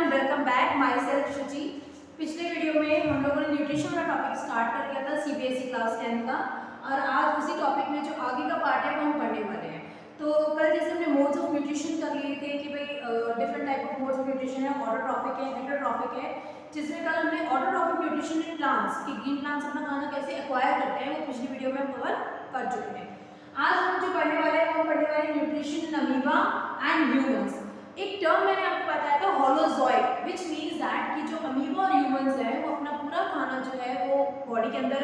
And welcome back myself Shuchi. पिछले video में हम लोगों ने न्यूट्रिशन का टॉपिक स्टार्ट कर दिया था सीबीएसई क्लास 10 का, और आज उसी टॉपिक में जो आगे का पार्ट है वो हम पढ़ने वाले हैं। तो कल जैसे हमने मोड्स ऑफ न्यूट्रिशन कर लिए थे कि भाई different type of modes of nutrition है, ऑटोट्रॉफिक है, हेटेरोट्रॉफिक है, जिसमें कल हमने ऑटोट्रॉफिक न्यूट्रिशन इन प्लांट्स कि ग्रीन प्लांट्स अपना खाना कैसे एक्वायर करते हैं वो पिछली वीडियो में हम कवर कर चुके हैं। आज हम जो पढ़ने वाले हैं वो पढ़ने वाले हैं nutrition in amoeba and humans. एक टर्म मैंने आपको बताया था होलोजोइक, विच मीन्स दैट कि जो अमीबा और ह्यूमंस है वो अपना पूरा खाना जो है वो बॉडी के अंदर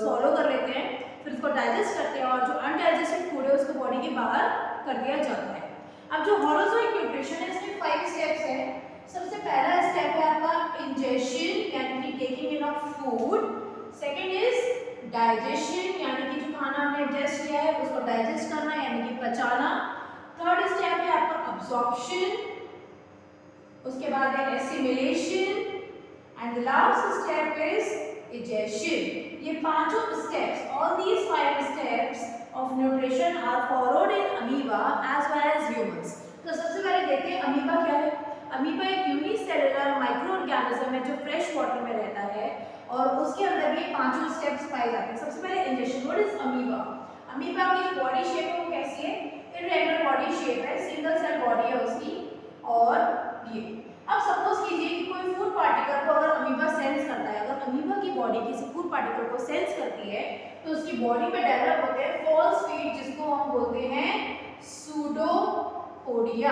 सॉलो कर लेते हैं, फिर उसको डाइजेस्ट करते हैं और जो अनडाइजेस्टेड फूड है उसको बॉडी के बाहर कर दिया जाता है। अब जो होलोजोइक न्यूट्रिशन है इसमें 5 स्टेप्स है। सबसे पहला स्टेप है आपका इंजेशन यानी कि taking in of food. Second is digestion यानी कि जो खाना हमने इंजेस्ट किया है उसको डाइजेस्ट करना यानी कि पचाना। थर्ड स्टेप है आपका अब्जॉर्प्शन, उसके बाद है assimilation and the last step is egestion. ये पांचों steps, all these 5 steps of nutrition are followed in amoeba as well as humans. तो सबसे पहले देखते हैं अमीबा क्या है। अमीबा एक यूनिसेलुलर माइक्रो ऑर्गेनिज्म है जो फ्रेश वाटर में रहता है और उसके अंदर ये पांचों स्टेप्स पाए जाते हैं। सबसे पहले ingestion. What is amoeba? Amoeba की जो बॉडी शेप है वो कैसी है? इरेगुलर बॉडी शेप है, सिंगल सेल बॉडी है उसकी। और ये अब सपोज कीजिए कि कोई फूड पार्टिकल को अगर अमीबा सेंस करता है, अगर अमीबा की बॉडी किसी फूड पार्टिकल को सेंस करती है तो उसकी बॉडी में डेवलप होते हैं फॉल्स फीट, जिसको हम बोलते हैं सूडोपोडिया।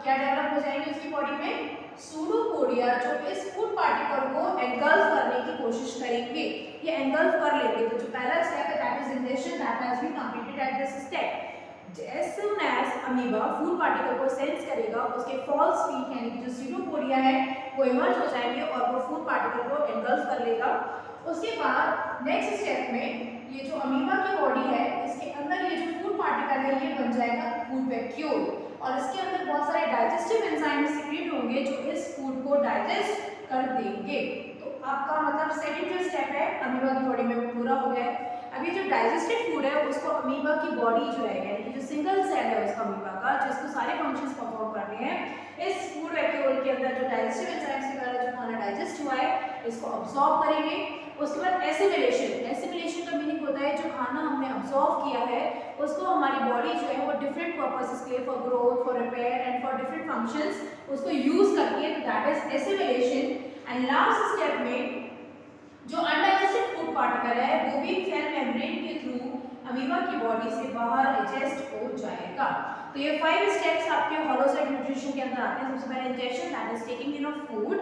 क्या डेवलप हो जाएंगे उसकी बॉडी में? सूडोपोडिया, जो इस फूड पार्टिकल को एंगल्फ करने की कोशिश करेंगे। ये एंगल्फ कर लेंगे। तो जो पहला स्टेप है that is ingestion, that has been completed at this step. As soon as amoeba food particle को सेंस करेगा उसके फॉल्स फीट यानी कि जो सूडोपोडिया है वो इमर्ज हो जाएंगे और वो फूड पार्टिकल को एंगल्फ कर लेगा। उसके बाद नेक्स्ट स्टेप में ये जो अमीबा की बॉडी है इसके अंदर ये जो फूड पार्टिकल है ये बन जाएगा फूड वैक्यूल और इसके अंदर बहुत सारे डाइजेस्टिव एंजाइम सीक्रेट होंगे जो इस फूड को डाइजेस्ट कर देंगे। तो आपका मतलब सेकंड जो स्टेप है अमीबा की बॉडी में पूरा हो गया है। अब ये जो डाइजेस्टेड फूड है उसको अमीबा की बॉडी जो है यानी कि जो सिंगल सेल है उसका अमीबा का जिसको सारे फंक्शंस परफॉर्म करने हैं, इस फूड वैक्यूल के अंदर जो डाइजेस्टिव एंजाइम्स के द्वारा जो खाना डाइजेस्ट हुआ है इसको अब्सॉर्ब करेंगे। उसके बाद एसिमिलेशन। एसिमिलेशन का मीनिंग होता है जो खाना हमने अब्सॉर्ब किया है उसको हमारी बॉडी जो है वो डिफरेंट पर्पसेस के लिए, for growth, for repair and for different functions उसको यूज करती है, तो that is assimilation. And last step में जो अनडाइजेस्टेड फूड पार्टिकल है वो भी सेल मेम्ब्रेन के थ्रू अमीबा की बॉडी से बाहर एडजस्ट हो जाएगा। तो ये 5 स्टेप्स आपके होलोजोइक न्यूट्रिशन के अंदर आते हैं। सबसे पहले injection, that is taking in of food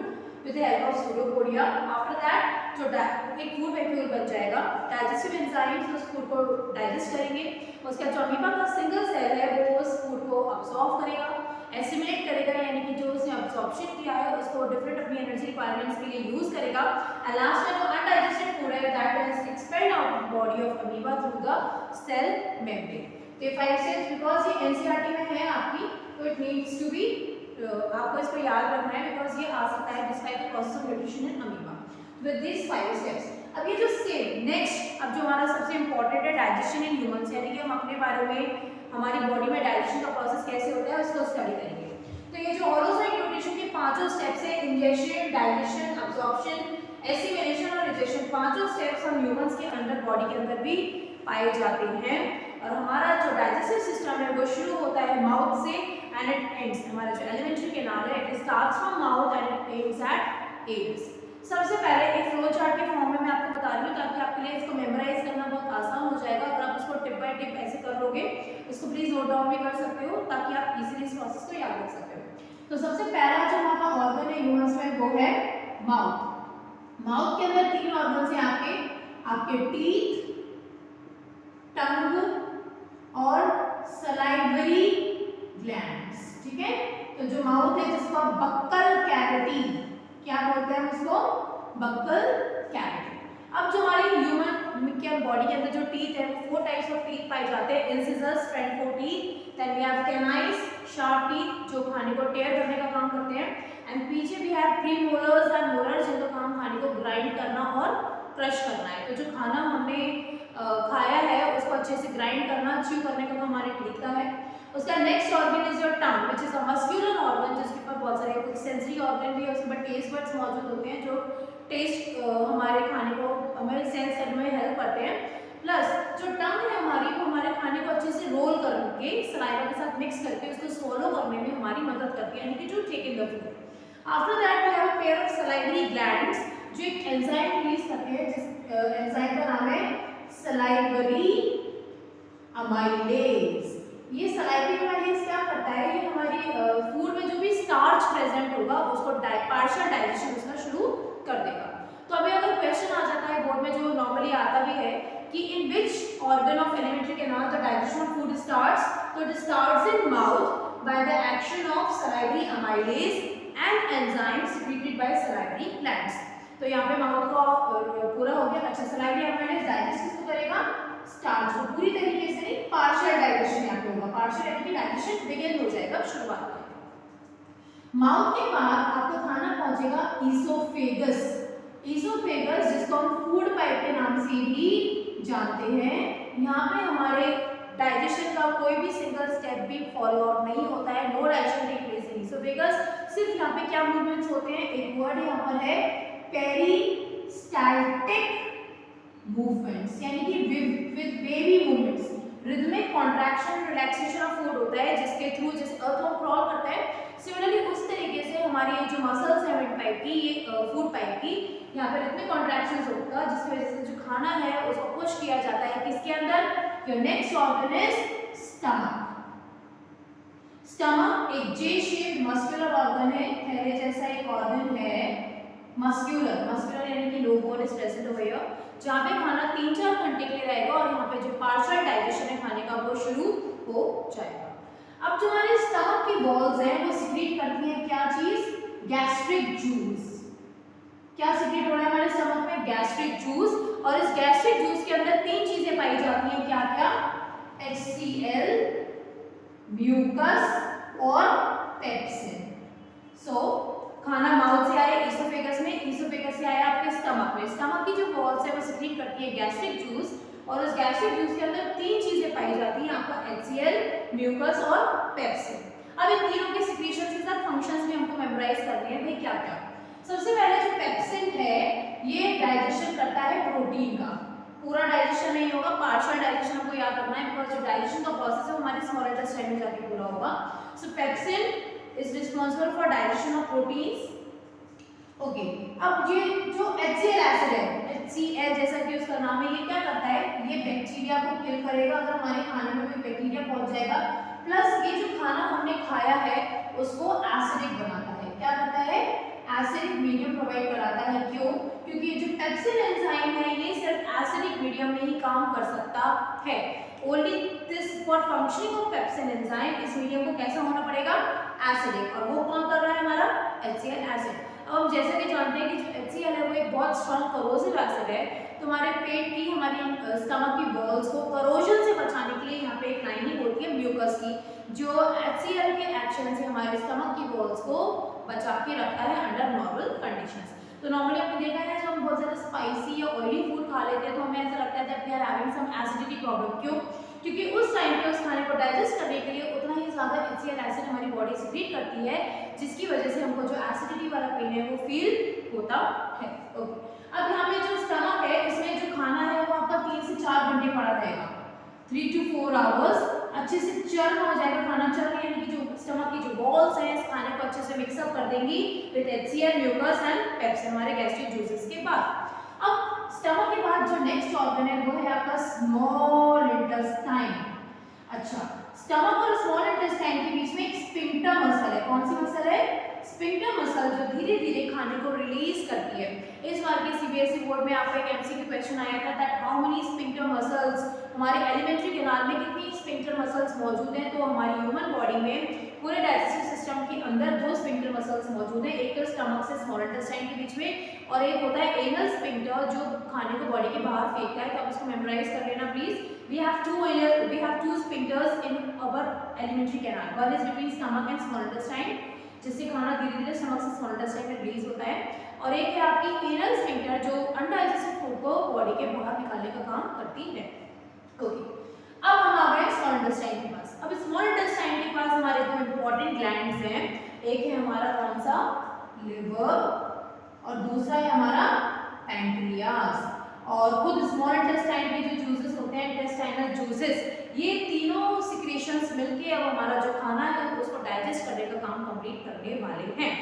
with the help of pseudopodia. After that जो एक फूड वैक्यूल बन जाएगा, डाइजेस्टिव एंजाइम्स उस फूड को डाइजेस्ट करेंगे। उसका जो अमीबा का सिंगल सेल है वो उस फूड को अब्सॉर्ब करेगा, एसिमिलेट करेगा यानी कि जो उसने अब्सॉर्प्शन किया है उसको डिफरेंट अपनी एनर्जी रिक्वायरमेंट्स के लिए यूज करेगा। एंड लास्ट में जो अनडाइजेस्टेड फूड है that is expelled out of body of amoeba through the cell membrane. तो ये 5 स्टेप्स बिकॉज ये एनसीईआरटी में है आपकी, तो इट नीड्स टू बी आपको इसको याद रखना है बिकॉज ये आ सकता है describe the process of nutrition in amoeba with this 5 steps. अब ये जो सेम नेक्स्ट अब जो हमारा सबसे इंपॉर्टेंट है डाइजेशन इन ह्यूमंस, यानी कि हम अपने बारे में हमारी बॉडी में डाइजेशन का प्रोसेस कैसे होता है उसको स्टडी करेंगे। तो ये जो होलोजोइक न्यूट्रिशन के पांचों स्टेप्स है, इंजेशन, डाइजेशन, अब्सॉर्प्शन, एसिमिलेशन और इजेशन, पांचों स्टेप्स हम ह्यूमंस के अंदर बॉडी के अंदर भी पाए जाते हैं। और हमारा जो डाइजेस्टिव सिस्टम है वो शुरू होता है माउथ से एंड इट एंड्स, हमारा जो एलिमेंट्री कैनाल है it starts from mouth and it ends at एरिस। सबसे पहले एक फ्लो चार्ट के फॉर्म में मैं आपको बता रही हूँ ताकि आपके लिए इसको मेमोराइज करना बहुत आसान हो जाएगा। अगर आप इसको टिप बाय टिप ऐसे कर लोगे, इसको प्लीज नोट डाउन भी कर सकते हो ताकि आप इजीली इस प्रोसेस को याद रख सकते हो। तो सबसे पहला जो हमारा ऑर्गन है ह्यूमंस में वो है माउथ। माउथ के अंदर 3 ऑर्गन्स हैं आपके टीथ, टंग और सलाइवरी ग्लैंड्स। ठीक है, तो जो माउथ है जिसको बक्कल कैविटी, क्या बोलते हैं उसको? Buccal cavity. अब जो हमारी ह्यूमन के बॉडी के अंदर जो टीथ है वो 4 टाइप्स ऑफ टीथ पाए जाते हैं, incisors, front 4 teeth, then we have canines, sharp teeth जो खाने को टेयर करने का काम करते हैं, एंड पीछे भी है प्रीमोलर्स एंड मोलर्स जिनका काम खाने को ग्राइंड करना और क्रश करना है। तो जो खाना हमने खाया है उसको अच्छे से ग्राइंड करना, च्यू करने का काम हमारे टीथ का है। उसका next organ is your tongue, which is a muscular organ जिसके ऊपर बहुत सारे कुछ सेंसरी ऑर्गन भी है, उसके बाद टेस्ट बड्स मौजूद होते हैं जो टेस्ट हमारे खाने को हमें सेंस करने में हेल्प करते हैं। प्लस जो टंग है हमारी, वो हमारे खाने को अच्छे से रोल करके सलाइवा के साथ मिक्स करके उसको swallow करने में हमारी मदद करती है, यानी कि to take in the food. After that we have a pair of salivary glands जो एक एंजाइम रिलीज करते हैं, जिस एंजाइम का नाम है सलाइवरी अमाइलेज। ये सलाइवरी अमाइलेज क्या करता है, ये हमारी फूड में जो भी स्टार्च प्रेजेंट होगा उसको पार्शियल डाइजेशन उसका शुरू कर देगा। तो अभी अगर क्वेश्चन आ जाता है बोर्ड में, जो नॉर्मली आता भी है कि in which organ of alimentary canal the digestion of food starts, तो it starts in mouth by the action of salivary amylase and enzyme secreted by salivary glands. तो यहाँ पे माउथ का पूरा हो गया। अच्छा, सलाइवरी अमाइलेज डाइजेस्ट किसको करेगा, स्टार्च को। पूरी तरीके से नहीं, पार्शियल डाइजेशन यहाँ पे होगा, पार्शियल यानी कि डाइजेशन बिगिन हो जाएगा शुरुआत में। माउथ के बाद आपको खाना पहुंचेगा ईसोफेगस। ईसोफेगस जिसको हम फूड पाइप के नाम से भी जानते हैं, यहाँ पे हमारे डाइजेशन का कोई भी सिंगल स्टेप भी फॉलो आउट नहीं होता है, no digestion take place in oesophagus. सिर्फ यहाँ पे क्या मूवमेंट्स होते हैं, एक वर्ड यहाँ पर है पेरिस्टाल्टिक मूवमेंट्स, यानी कि with wavy movements, rhythmic contraction relaxation of food होता है जिसके थ्रू जैसे अर्थवर्म क्रॉल करता है, सिमिलरली उस तरीके से हमारी ये जो मसल्स है मिड पाइप की, ये फूड पाइप की, यहाँ पे रिदमिक कॉन्ट्रैक्शंस होता है जिसकी वजह से जो खाना है उसको पुश किया जाता है किसके अंदर, your next organ is stomach. Stomach एक जे शेप्ड मस्कुलर ऑर्गन है, थैले जैसा एक ऑर्गन है, मस्कुलर यानी कि low bone is present over here, जहाँ पे खाना 3-4 घंटे के लिए रहेगा और यहाँ पे जो पार्शियल डाइजेशन है खाने का वो शुरू हो जाएगा। अब जो हमारे स्टमक की वॉल्स हैं वो सीक्रेट करती हैं क्या चीज, गैस्ट्रिक जूस। क्या सीक्रेट हो रहा है हमारे स्टमक में, गैस्ट्रिक जूस। और इस गैस्ट्रिक जूस के अंदर 3 चीजें पाई जाती हैं, क्या क्या, HCl, म्यूकस और पेप्सिन। सो खाना माउथ से आया ईसोफेगस में, ईसोफेगस से आया आपके स्टमक में, स्टमक की जो वॉल्स है वो सीक्रेट करती है गैस्ट्रिक जूस, और उस गैस्ट्रिक जूस के अंदर 3 चीजें पाई जाती हैं, आपका HCl, म्यूकस और पेप्सिन। अब इन तीनों के सिक्रीशंस के साथ फंक्शंस भी हमको मेमोराइज करने हैं, भाई क्या क्या। सबसे पहले जो पेप्सिन है ये डाइजेशन करता है प्रोटीन का, पूरा डाइजेशन नहीं होगा, पार्शियल डाइजेशन हमको याद रखना है, बिकॉज जो डाइजेशन का प्रोसेस है वो हमारे स्मॉल इंटेस्टाइन में जाके पूरा होगा। सो pepsin is responsible for digestion of proteins. Okay, अब ये जो HCl एसिड है, HCl जैसा कि उसका नाम है, ये क्या करता है, ये बैक्टीरिया को किल करेगा अगर हमारे खाने में कोई बैक्टीरिया पहुंच जाएगा। प्लस ये जो खाना हमने खाया है उसको एसिडिक बनाता है, क्या करता है, एसिडिक मीडियम प्रोवाइड कराता है। क्यों, क्योंकि जो पेप्सिन एंजाइम है ये सिर्फ एसिडिक मीडियम में ही काम कर सकता है। Only this for functioning of pepsin enzyme, इस मीडियम को कैसा होना पड़ेगा, एसिडिक, और वो कौन कर रहा है हमारा HCl एसिड। अब हम जैसे कि जानते हैं कि जो HCl है वो एक बहुत स्ट्रॉन्ग करोसिव एसिड है, तो हमारे पेट की, हमारी स्टमक की वॉल्स को करोजन से बचाने के लिए यहाँ पे एक लाइनिंग होती है म्यूकस की, जो HCl के एक्शन से हमारे स्टमक की वॉल्स को बचा के रखता है अंडर नॉर्मल कंडीशंस। तो नॉर्मली आपने देखा है जब हम बहुत ज़्यादा स्पाइसी या ऑयली फूड खा लेते हैं तो हमें ऐसा लगता है that we are having some acidity problem. क्यों, क्योंकि उस टाइम पे उस खाने को डाइजेस्ट करने के लिए उतना ही ज़्यादा HCl एसिड हमारी बॉडी सीक्रेट करती है, जिसकी वजह से हमको जो एसिडिटी वाला पेन है वो फील होता है। ओके, अब यहाँ पे जो स्टमक है इसमें जो खाना है वो आपका 3 से 4 घंटे पड़ा रहेगा, 3 to 4 आवर्स अच्छे से चर्न हो जाएगा खाना, चर्न यानी कि जो स्टमक की जो वॉल्स हैं इस खाने को अच्छे से मिक्सअप कर देंगी with HCl, mucus and pepsin, हमारे गैस्ट्रिक जूसेस के बाद। अब स्टमक के बाद जो नेक्स्ट ऑर्गन है वो है आपका स्मॉल इंटेस्टाइन। अच्छा, स्टमक और स्मॉल इंटेस्टाइन के बीच में एक स्फिंक्टर मसल है, कौन सी मसल है, स्फिंक्टर मसल, जो धीरे धीरे खाने को रिलीज करती है। इस बार के CBSE बोर्ड में आपका एक MCQ क्वेश्चन आया था that how many sphincter muscles, हमारे एलिमेंट्री कैनाल में कितनी स्फिंक्टर मसल्स मौजूद हैं। तो हमारी ह्यूमन बॉडी में पूरे डाइजेस्टिव सिस्टम के अंदर 2 स्फिंक्टर मसल्स मौजूद हैं, एक तो स्टमक से स्मॉल इंटेस्टाइन के बीच में और एक होता है एनल स्फिंक्टर जो खाने को बॉडी के बाहर फेंकता है। तो आप इसको मेमोराइज कर लेना please. we have two sphincters in our alimentary canal, one is between stomach and small intestine, जिससे खाना धीरे धीरे स्टमक से स्मॉल इंटेस्टाइन में रिलीज होता है, और एक है आपकी एनल स्फिंक्टर जो अनडाइजेस्टेड फूड को बॉडी के बाहर निकालने का काम करती है। ओके, अब हम आ गए स्मॉल इंटेस्टाइन के पास। अब स्मॉल इंटेस्टाइन के पास हमारे 2 इंपॉर्टेंट ग्लैंड्स हैं, एक है हमारा कौन सा, लिवर और दूसरा है हमारा पैंक्रियास। और खुद स्मॉल इंटेस्टाइन के जो जूसेस होते हैं, इंटेस्टाइनल जूसेस, ये तीनों सिक्रेशंस मिलके अब हमारा जो खाना है उसको डाइजेस्ट करने का काम कंप्लीट करने वाले हैं।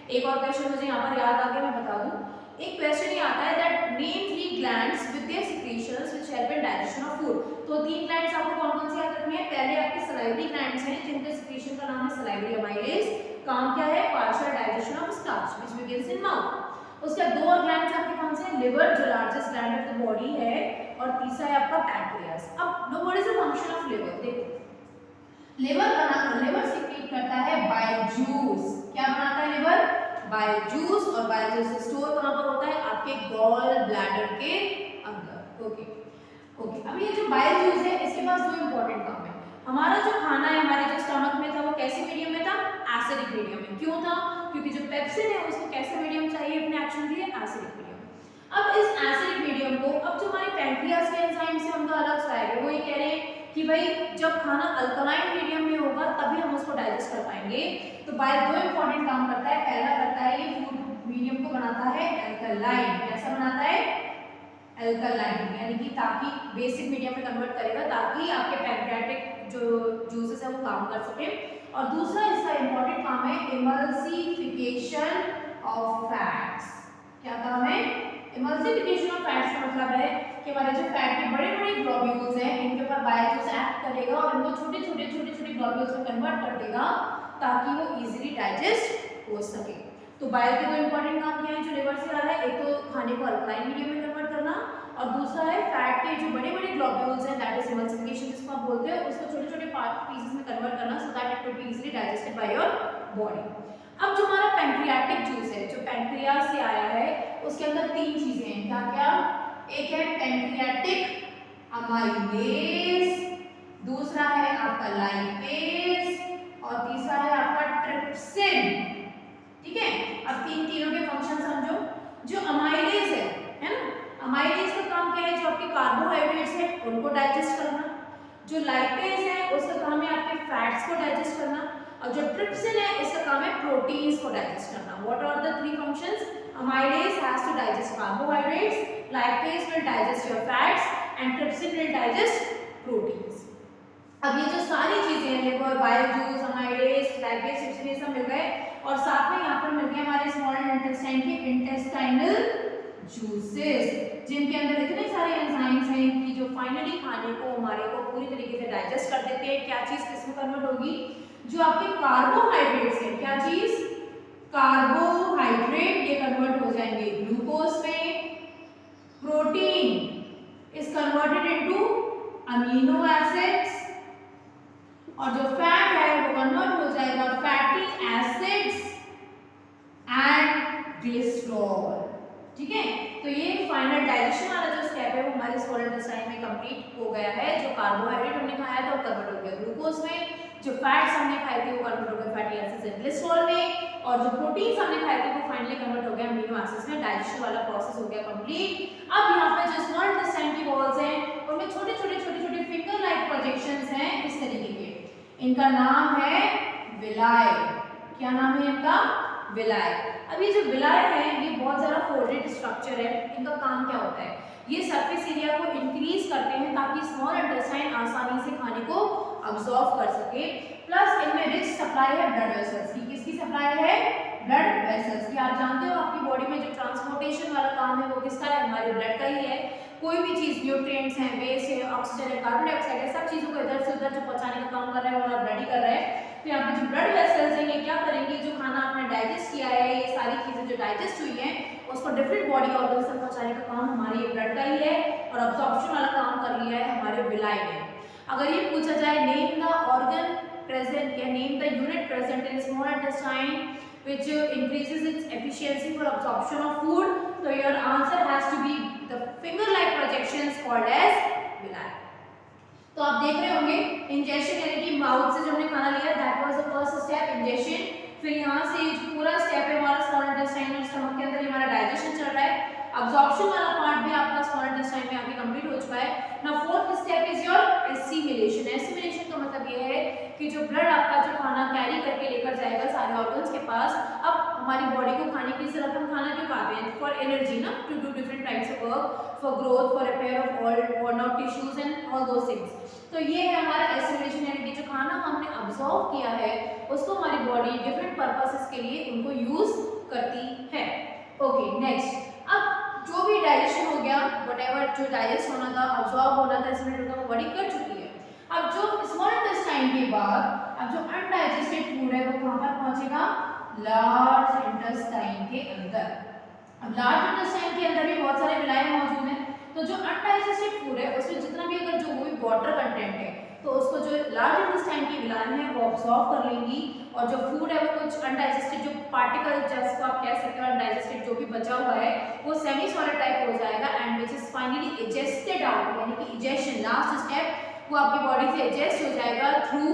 एक और क्वेश्चन मुझे यहाँ पर याद आ गया, मैं बता दूं। एक क्वेश्चन ये आता है that name 3 glands with their secretions which help in digestion of food. तो 3 ग्लैंड्स आपको कौन-कौन सी याद रखनी है? पहले आपके सलाइवरी ग्लैंड्स हैं जिनके सिक्रेशन का नाम है सलाइवरी अमाइलेज। काम क्या है? Partial digestion of starch which begins in mouth. उसके बाद 2 और ग्लैंड्स आपके कौन से हैं? लिवर जो largest gland of the body है, और तीसरा है आपका पैंक्रियास। अब know what is the function of liver? देखो लिवर सीक्रेट करता है बाइल जूस। क्या बनाता है लिवर? Bile juice. और बाइल जूस स्टोर कहां पर होता है? आपके गॉल ब्लैडर के अंदर। ओके। अब ये जो बाइल जूस है इसके पास 2 इंपॉर्टेंट काम है। हमारा जो खाना है हमारे जो स्टमक में था वो कैसे मीडियम में था? एसिडिक मीडियम में। क्यों था? क्योंकि जो पेप्सिन है उसको कैसे मीडियम चाहिए अपने एक्शन के लिए? Acidic medium. अब इस एसिडिक मीडियम को अब जो हमारे पैंक्रियास के एंजाइम से उनका अलग सुनाएगा। वो ये कह रहे हैं कि भाई जब खाना अल्कलाइन मीडियम में होगा तभी हम उसको डाइजेस्ट कर पाएंगे। तो बाइल 2 इंपॉर्टेंट काम करता है। पहला करता है ये फूड मीडियम को बनाता है अल्कलाइन। कैसा बनाता है? अल्कलाइन, यानी कि ताकि बेसिक मीडियम में कन्वर्ट करेगा ताकि आपके पैंक्रियाटिक जो जूसेस है वो काम कर सके। और दूसरा इसका इंपॉर्टेंट काम है इमल्सिफिकेशन ऑफ फैट्स। क्या काम है? इमल्सिफिकेशन ऑफ फैट्स का मतलब है कि हमारे जो फैट के बड़े-बड़े ग्लोब्यूल्स हैं इनके ऊपर बाइल जूस एक्ट करेगा और इनको छोटे-छोटे ग्लोब्यूल्स में कन्वर्ट कर देगा ताकि वो इजीली डाइजेस्ट हो सके। तो बाइल के 2 इंपॉर्टेंट काम क्या है जो लिवर से आ रहा है? एक तो खाने को अल्कलाइन मीडियम में कन्वर्ट करना, और दूसरा है फैट के जो बड़े-बड़े ग्लोब्यूल्स हैं दैट इज इमल्सिफिकेशन जिसको आप बोलते हैं, उसको छोटे-छोटे पार्ट पीसेस में कन्वर्ट करना so that it will be easily digested by your body. अब जो हमारा पैंक्रियाटिक जूस है जो पैंक्रियास से आया है उसके अंदर 3 चीजें हैं। क्या-क्या? एक है पैंक्रियाटिक अमाइलेज, दूसरा है आपका लाइपेज और तीसरा है आपका ट्रिप्सिन। ठीक है। अब तीनों के फंक्शन समझो। जो अमाइलेज है ना, अमाइलेज का काम क्या है? जो आपके कार्बोहाइड्रेट्स हैं उनको डाइजेस्ट करना। जो लाइपेज है उसका काम है आपके फैट्स को डाइजेस्ट करना, और जो ट्रिप्सिन है इसका काम है प्रोटीन्स को डाइजेस्ट करना। What are the 3 functions? Amylase has to digest carbohydrates, lipase will digest your fats and trypsin will digest proteins. अब ये जो सारी चीजें हैं liver, bile juice, amylase, lipase, trypsin ये सब मिल गए और साथ में यहाँ पर मिल गए हमारे स्मॉल इंटेस्टाइन के इंटेस्टाइनल जूसेस जिनके अंदर इतने सारे एंजाइम्स हैं कि जो फाइनली खाने को हमारे को पूरी तरीके से डाइजेस्ट कर देते हैं। क्या चीज किसमें कन्वर्ट होगी? जो आपके कार्बोहाइड्रेट्स हैं, क्या चीज? कार्बोहाइड्रेट ये कन्वर्ट हो जाएंगे ग्लूकोज में, protein is converted into amino acids, और जो फैट है वो कन्वर्ट हो जाएगा फैटी एसिड्स एंड ग्लिसरॉल। ठीक है। तो ये फाइनल डाइजेशन वाला जो स्टेप है वो हमारे स्मॉल इंटेस्टाइन में कंप्लीट हो गया है। जो कार्बोहाइड्रेट हमने खाया था वो कन्वर्ट हो गया ग्लूकोज में, जो फैट्स हमने खाए थे वो कन्वर्ट हो गए फैटी एसिड्स एंड ग्लिसरॉल में, और जो प्रोटीन्स हमने खाए थे वो फाइनली कन्वर्ट हो गए अमीनो एसिड्स में। डाइजेशन वाला प्रोसेस हो गया कंप्लीट। अब यहाँ पे जो स्मॉल इंटेस्टाइन की वॉल्स हैं उनमें छोटे-छोटे फिंगर लाइक प्रोजेक्शंस हैं इस तरीके के। इनका नाम है विलाई। क्या नाम है इनका? विलाई। अब ये जो विलाई है ये बहुत ज़्यादा फोल्डेड स्ट्रक्चर है। इनका काम क्या होता है? ये सरफेस एरिया को इंक्रीज करते हैं ताकि स्मॉल इंटेस्टाइन आसानी से खाने को अब्सॉर्ब कर सके। प्लस इनमें रिच सप्लाई है ब्लड वेसल्स की। किसकी सप्लाई है? ब्लड वेसल्स की। आप जानते हो आपकी बॉडी में जो ट्रांसपोर्टेशन वाला काम है वो किसका है? हमारे ब्लड का ही है। कोई भी चीज, न्यूट्रिएंट्स हैं, वेस्ट है, ऑक्सीजन है, कार्बन डाइऑक्साइड है, सब चीजों को इधर से उधर जो पहुंचाने का काम कर रहा है वो ब्लड ही कर रहा है। तो यहाँ पे जो ब्लड वेसल्स हैं ये क्या करेंगे? जो खाना आपने डाइजेस्ट किया है, ये सारी चीजें जो डाइजेस्ट हुई हैं उसको डिफरेंट बॉडी ऑर्गन्स तक पहुंचाने का काम हमारे ये ब्लड का ही है, और अब्सॉर्प्शन वाला काम कर लिया है हमारे विलाई ने। अगर ये पूछा जाए नेम द ऑर्गन प्रेजेंट या name the unit present in small intestine which increases its efficiency for absorption of food, so your answer has to be the finger like projections called as villi. तो आप देख रहे होंगे injection यानी कि mouth से जो हमने खाना लिया that was the first step injection. फिर यहाँ से जो पूरा स्टेप है हमारा स्मॉल इंटेस्टाइन और स्टमक के अंदर हमारा डाइजेशन चल रहा है। अब्सॉर्प्शन वाला पार्ट भी आपका स्मॉल इंटेस्टाइन में आके कंप्लीट हो चुका है। Now fourth step is your assimilation. Assimilation का मतलब ये है कि जो ब्लड आपका जो खाना कैरी करके लेकर जाएगा सारे ऑर्गन्स के पास। अब हमारी बॉडी को खाने की जरूरत, हम खाना क्यों खाते हैं? फॉर एनर्जी ना, to do different types of work, for growth, for repair of all worn out tissues and all those things। तो ये है हमारा एसिमिलेशन, यानी कि जो खाना हमने अब्सॉर्ब किया है उसको हमारी बॉडी डिफरेंट पर्पसेस के लिए उनको यूज करती है। ओके नेक्स्ट, अब जो भी डाइजेशन हो गया, व्हाटएवर जो डाइजेस्ट होना था, अब्सॉर्ब होना था, एसिमिलेट होना था, वो बॉडी कर चुकी है। अब जो स्मॉल इंटेस्टाइन के बाद अब जो अनडाइजेस्टेड फूड है वो कहाँ पर पहुंचेगा? लार्ज इंटेस्टाइन के अंदर। अब लार्ज इंटेस्टाइन के अंदर भी बहुत सारे विलायक मौजूद हैं, तो जो अनडाइजेस्टेड फूड है उसमें जितना भी अगर जो वो वाटर कंटेंट है तो उसको जो लार्ज इंटेस्टाइन की विलायक है वो अब्सॉर्ब कर लेंगी, और जो फूड है वो कुछ अनडाइजेस्टेड जो पार्टिकल, जिसको आप कह सकते हो अनडाइजेस्टेड जो भी बचा हुआ है वो सेमी सॉलिड टाइप हो जाएगा and which is finally egested out, यानी कि इजेशन लास्ट स्टेप वो आपकी बॉडी से एडजस्ट हो जाएगा through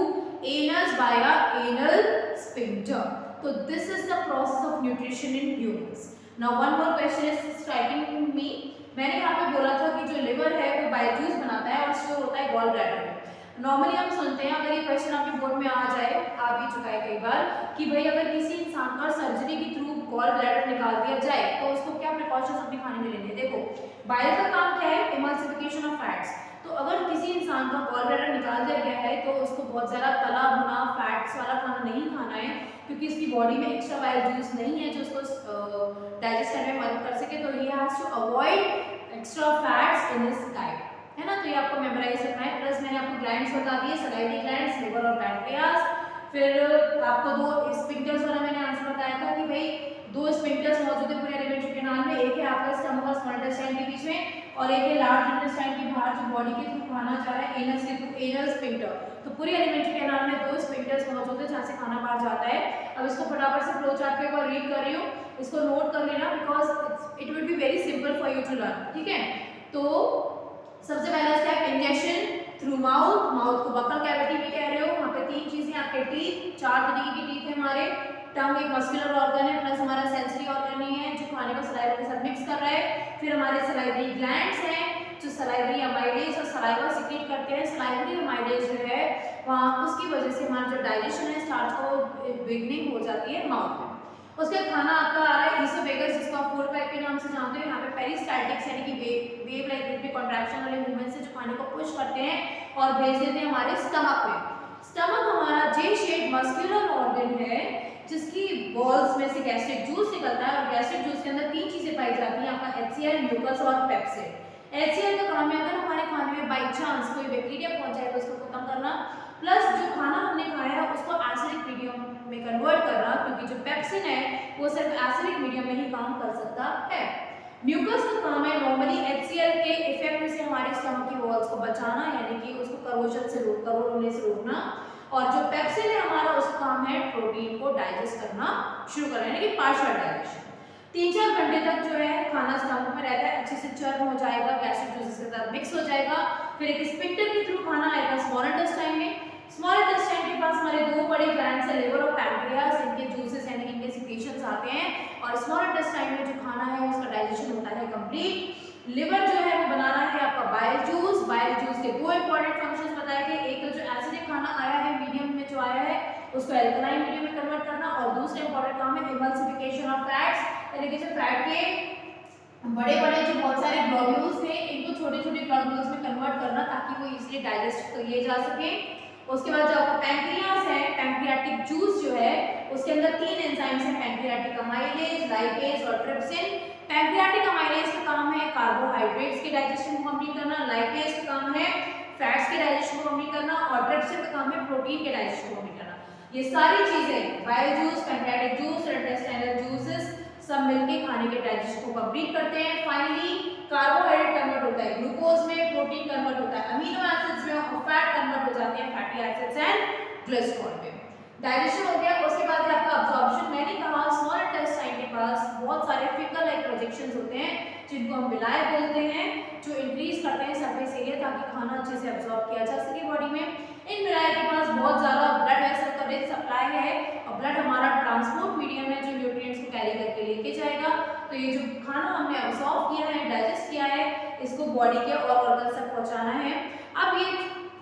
anus via anal sphincter. तो this is the process of nutrition in humans. Now one more question is striking me. मैंने यहाँ पे बोला था कि जो लिवर है वो बाइल जूस बनाता है और स्टोर होता है गॉल ब्लैडर में। नॉर्मली हम सुनते हैं, अगर ये क्वेश्चन आपके बोर्ड में आ जाए, आ भी चुका है कई बार, कि भाई अगर किसी इंसान का सर्जरी के थ्रू गॉल ब्लैडर निकाल दिया जाए तो उसको क्या प्रिकॉशंस अपने खाने में लेने हैं। देखो बाइल का काम क्या है? Emulsification of fats. तो अगर किसी इंसान का गॉल ब्लैडर निकाल दिया गया है तो उसको बहुत ज़्यादा तला भुना फैट्स वाला खाना नहीं खाना है, क्योंकि इसकी बॉडी में एक्स्ट्रा बाइल जूस नहीं है जो उसको डाइजेस्ट करने में मदद कर सके। तो he has to avoid extra fats in his diet, है ना। तो ये आपको मेमोराइज रखना है। प्लस मैंने आपको ग्लैंड्स बता दिए, सलाइवरी ग्लैंड्स, लिवर और पैनक्रियाज। फिर आपको दो स्फिंक्टर्स वाला मैंने आंसर बताया था कि भाई दो स्फिंक्टर्स मौजूद है पूरे एलिमेंट्री कैनाल में, एक है आपका स्टमक और स्मॉल इंटेस्टाइन के बीच में, और एक है लार्ज इंटेस्टाइन के बाहर जो बॉडी के थ्रू खाना जा रहा है एनस के थ्रू, एनल स्फिंक्टर। तो पूरी एलिमेंट्री कैनाल में दो स्फिंक्टर्स मौजूद है जहाँ से खाना बाहर जाता है। अब इसको फटाफट से फ्लो चार्ट पे रीड कर रही हूँ, इसको नोट कर लेना because it will be very simple for you to learn, ठीक है। तो सबसे पहला step injection through mouth, mouth को बकल कैविटी भी कह रहे हो। वहाँ पे तीन चीजें आपके टीथ, चार तरीके की टीथ है हमारे। टंग एक मस्कुलर ऑर्गन है, प्लस हमारा सेंसरी ऑर्गन नहीं है जो खाने को सलाइवा के साथ मिक्स कर रहा है। फिर हमारे सलाइवरी ग्लैंड्स हैं जो सलाइवरी अमाइलेज और सलाइवा सिक्रेट करते हैं। सलाइवरी अमाइलेज जो है वहाँ उसकी वजह से हमारा जो डाइजेशन है स्टार्च को बिगनिंग हो जाती है माउथ में। उसके खाना आपका आ रहा है ईसोफेगस, जिसको आप फूड पाइप के नाम से जानते हो। यहाँ पे पेरिस्टाल्टिक्स यानी कि वेव लाइक रिदमिक कॉन्ट्रैक्शन वाले मूवमेंट से जो खाने को पुश करते हैं और भेज देते हैं हमारे स्टमक में। स्टमक हमारा जे शेप मस्कुलर ऑर्गन है जिसकी वॉल्स में से गैस्ट्रिक जूस निकलता है, और गैस्ट्रिक जूस के अंदर तीन चीजें पाई जाती हैं आपका HCl, म्यूकस और पेप्सिन। HCl का काम है अगर हमारे खाने में बाई चांस कोई बैक्टीरिया पहुंच जाए तो उसको खत्म करना, प्लस जो खाना हमने खाया है उसको एसिडिक मीडियम में कन्वर्ट करना, क्योंकि जो पेप्सिन है वो सिर्फ एसिडिक मीडियम में ही काम कर सकता है। म्यूकस का काम है नॉर्मली HCl के इफेक्ट से हमारे स्टमक की वॉल्स को बचाना, यानी कि उसको करोजन से करोड होने से रोकना, और जो पेप्सिन है हमारा उसका काम है प्रोटीन को डाइजेस्ट करना शुरू करना, यानी कि पार्शियल डाइजेशन। 3-4 घंटे तक जो है खाना स्टमक में रहता है, अच्छे से चर्न हो जाएगा, गैस्ट्रिक जूसेस के साथ मिक्स हो जाएगा। फिर एक स्फिंक्टर के थ्रू खाना आएगा स्मॉल इंटेस्टाइन में। स्मॉल इंटेस्टाइन के पास हमारे दो बड़े ग्लैंड्स हैं, लिवर और पैनक्रियाज, इनके जूसेस यानी कि इनके सिक्रीशंस आते हैं, और स्मॉल इंटेस्टाइन में जो खाना है उसका डाइजेशन होता है कंप्लीट। लिवर जो है वो बनाना है आपका बाइल जूस। बाइल जूस के दो इंपॉर्टेंट फंक्शंस बताए गए, एक तो जो एसिडिक खाना आया है मीडियम में जो आया है उसको एल्कलाइन मीडियम में कन्वर्ट करना, और दूसरा इंपॉर्टेंट काम है इमल्सिफिकेशन ऑफ फैट्स, यानी कि जो फैट के बड़े बड़े जो बहुत सारे ग्लोब्यूल्स हैं इनको छोटे छोटे ग्लोब्यूल्स में कन्वर्ट करना ताकि वो इजीली डाइजेस्ट किए जा सके। उसके बाद जो आपका पैंक्रियास है, पैंक्रियाटिक जूस जो है उसके अंदर तीन एंजाइम्स हैं, पैंक्रियाटिक अमाइलेज, लाइपेज और ट्रिप्सिन। पैंक्रियाटिक अमाइलेज का काम है कार्बोहाइड्रेट्स के डाइजेशन को कंप्लीट करना, लाइपेज का काम है फैट्स के डाइजेशन को कंप्लीट करना, और ट्रिप्सिन का काम है प्रोटीन के डाइजेशन को कंप्लीट करना। ये सारी चीजें बाइल जूस, पैंक्रियाटिक जूस और इंटेस्टाइनल जूसेस सब मिलके खाने के डाइजेशन को कंप्लीट करते हैं। फाइनली कार्बोहाइड्रेट कन्वर्ट होता है ग्लूकोज में, प्रोटीन कन्वर्ट होता है अमीनो एसिड्स में, और फैट कन्वर्ट हो जाते हैं फैटी एसिड्स एंड ग्लिसरॉल में। डाइजेशन हो गया, उसके बाद है आपका अब्जॉर्प्शन। मैंने कहा स्मॉल इंटेस्टाइन के पास बहुत सारे फिंगर लाइक प्रोजेक्शंस होते हैं जिनको हम विलाय बोलते हैं, जो इंक्रीज करते हैं सरफेस एरिया ताकि खाना अच्छे से अब्जॉर्ब किया जा सके बॉडी में। इन विलाय के पास बहुत ज़्यादा ब्लड वेसल का रिच सप्लाई है, और ब्लड हमारा ट्रांसपोर्ट मीडियम है जो न्यूट्रिएंट्स को कैरी करके लेके जाएगा। तो ये जो खाना हमने अब्जॉर्ब किया है, डाइजेस्ट किया है, इसको बॉडी के और ऑर्गन तक पहुँचाना है। अब ये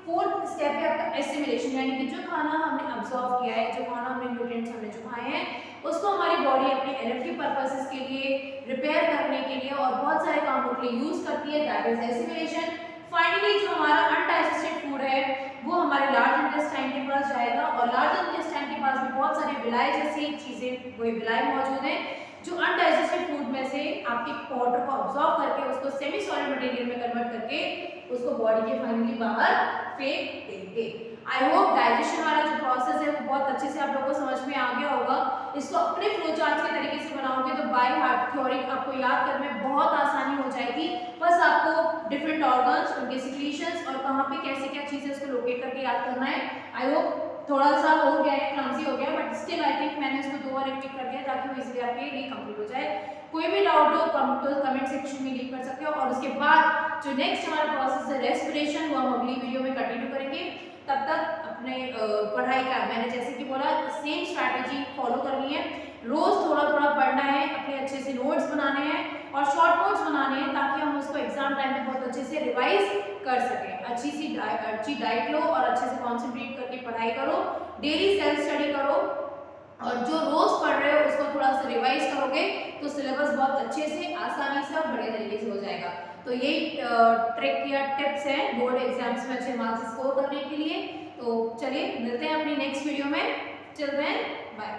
फोर्थ स्टेप है आपका एसिमिलेशन, यानी कि जो खाना हमने अब्सॉर्ब किया है, जो खाना हमने न्यूट्रिएंट्स हमने जो खाए हैं, उसको हमारी बॉडी अपने एनर्जी पर्पसेस के लिए, रिपेयर करने के लिए और बहुत सारे कामों के लिए यूज करती है, दैट इज एसिमिलेशन। फाइनली जो हमारा अनडाइजेस्टेड फूड है वो हमारे लार्ज इंटेस्टाइन के पास जाएगा, और लार्ज इंटेस्टाइन के पास भी बहुत सारे विलाई जैसी चीजें, वही विलाई मौजूद हैं जो अनडाइजेस्टेड फूड में से आपके वाटर को अब्सॉर्ब करके उसको सेमी सॉलिड मटेरियल में कन्वर्ट करके उसको बॉडी के फाइनली बाहर फेंक देंगे। आई होप डाइजेशन वाला जो प्रोसेस है वो बहुत अच्छे से आप लोगों को समझ में आ गया होगा। इसको अपने फ्लो चार्ट के तरीके से बनाओगे तो बाय हार्ट थ्योरी आपको याद करने में बहुत आसानी हो जाएगी। बस आपको डिफरेंट ऑर्गन्स, उनके सिक्रीशंस और कहाँ पे कैसे क्या चीजें उसको लोकेट करके याद करना है। आई होप थोड़ा सा हो गया है, क्लमसी हो गया, बट स्टिल आई थिंक मैंने इसको 2 बार रिपीट कर दिया ताकि वो इजीली आपके लिए कंप्लीट हो जाए। कोई भी डाउट हो तो कमेंट सेक्शन में लीव कर सकते हो, और उसके बाद जो नेक्स्ट हमारा प्रोसेस है रेस्पिरेशन, वो हम अगली वीडियो में कंटिन्यू करेंगे। तब तक अपने पढ़ाई का मैंने जैसे कि बोला सेम स्ट्रैटेजी फॉलो करनी है, रोज थोड़ा थोड़ा पढ़ना है, अपने अच्छे से नोट्स बनाने हैं और शॉर्ट नोट्स बनाने हैं ताकि हम उसको एग्जाम टाइम में बहुत अच्छे से रिवाइज कर सकें। अच्छी डाइट लो और अच्छे से कॉन्सेंट्रेट करके पढ़ाई करो, डेली सेल्फ स्टडी करो, और जो रोज पढ़ रहे हो उसको थोड़ा सा रिवाइज करोगे तो सिलेबस बहुत अच्छे से, आसानी से और बढ़िया तरीके से हो जाएगा। तो यही ट्रिक या टिप्स हैं बोर्ड एग्जाम्स में अच्छे मार्क्स स्कोर करने के लिए। तो चलिए मिलते हैं अपनी नेक्स्ट वीडियो में, चिल्ड्रेन बाय।